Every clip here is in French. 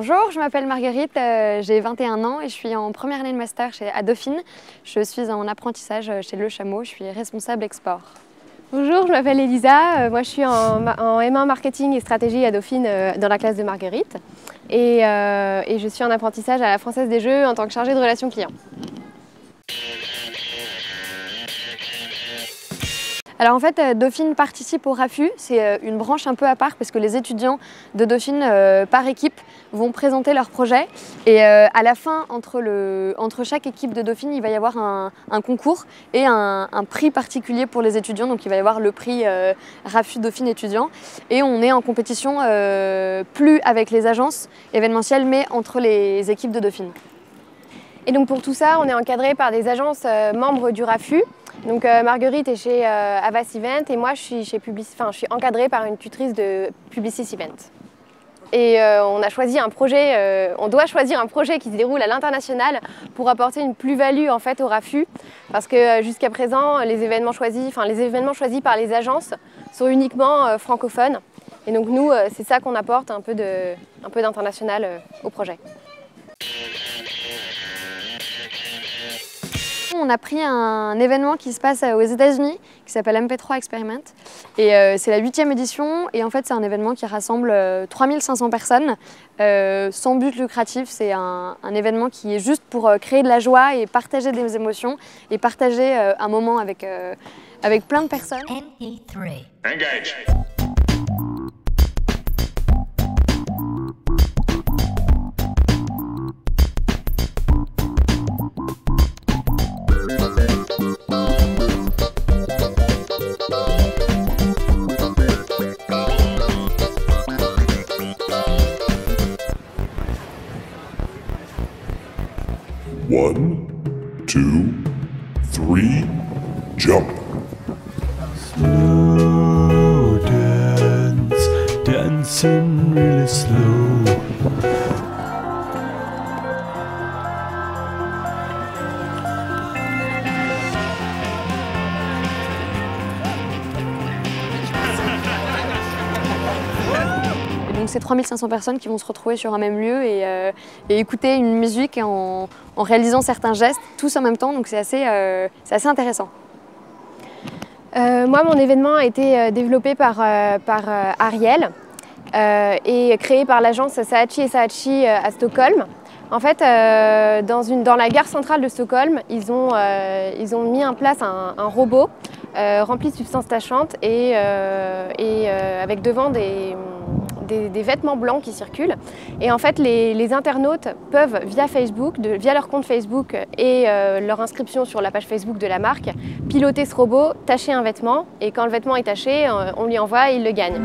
Bonjour, je m'appelle Marguerite, j'ai 21 ans et je suis en première année de master à Dauphine. Je suis en apprentissage chez Le Chameau, je suis responsable export. Bonjour, je m'appelle Elisa, moi je suis en M1 marketing et stratégie à Dauphine dans la classe de Marguerite et je suis en apprentissage à la Française des Jeux en tant que chargée de relations clients. Alors en fait, Dauphine participe au RAFU, c'est une branche un peu à part parce que les étudiants de Dauphine par équipe vont présenter leur projet et à la fin, entre chaque équipe de Dauphine, il va y avoir un concours et un prix particulier pour les étudiants, donc il va y avoir le prix RAFU Dauphine étudiant et on est en compétition plus avec les agences événementielles mais entre les équipes de Dauphine. Et donc pour tout ça, on est encadré par des agences membres du RAFU. Donc Marguerite est chez Avas Event et moi je suis encadrée par une tutrice de Publicis Event. Et on doit choisir un projet qui se déroule à l'international pour apporter une plus-value en fait au RAFU, parce que jusqu'à présent les événements choisis par les agences sont uniquement francophones. Et donc nous, c'est ça qu'on apporte, un peu d'international au projet. On a pris un événement qui se passe aux États-Unis qui s'appelle MP3 Experiment et c'est la 8e édition et en fait c'est un événement qui rassemble 3500 personnes sans but lucratif. C'est un événement qui est juste pour créer de la joie et partager des émotions et partager un moment avec plein de personnes. MP3. Engage. One, two, three, jump. Slow dance, dancing really slow. Donc c'est 3500 personnes qui vont se retrouver sur un même lieu et écouter une musique en réalisant certains gestes, tous en même temps, donc c'est assez intéressant. Moi, mon événement a été développé par Ariel et créé par l'agence Saatchi & Saatchi à Stockholm. En fait, dans la gare centrale de Stockholm, ils ont mis en place un robot rempli de substances tachantes et avec devant des vêtements blancs qui circulent. Et en fait, les internautes peuvent, via Facebook, via leur compte Facebook et leur inscription sur la page Facebook de la marque, piloter ce robot, tacher un vêtement, et quand le vêtement est taché, on lui envoie et il le gagne.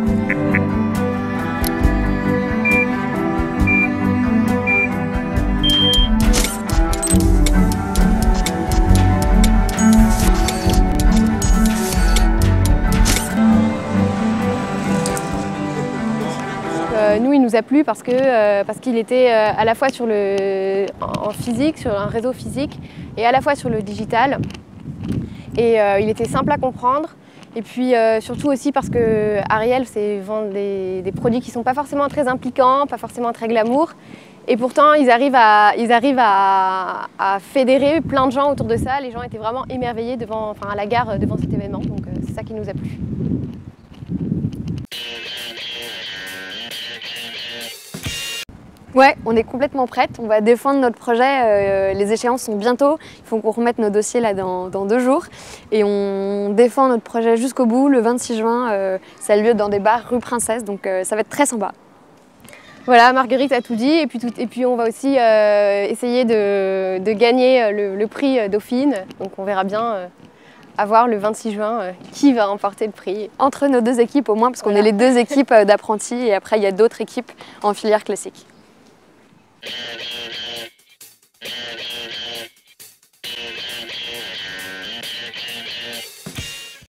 Nous, il nous a plu parce qu'il était à la fois en physique, sur un réseau physique, et à la fois sur le digital. Et il était simple à comprendre. Et puis surtout aussi parce que Ariel vend des produits qui ne sont pas forcément très impliquants, pas forcément très glamour. Et pourtant, ils arrivent à fédérer plein de gens autour de ça. Les gens étaient vraiment émerveillés à la gare devant cet événement. Donc c'est ça qui nous a plu. Ouais, on est complètement prête, on va défendre notre projet, les échéances sont bientôt, il faut qu'on remette nos dossiers là dans 2 jours et on défend notre projet jusqu'au bout, le 26 juin, ça a lieu dans des bars rue Princesse, donc ça va être très sympa. Voilà, Marguerite a tout dit et puis on va aussi essayer de gagner le prix Dauphine, donc on verra bien à voir le 26 juin qui va remporter le prix. Entre nos 2 équipes au moins, parce qu'on est les 2 équipes d'apprentis et après il y a d'autres équipes en filière classique.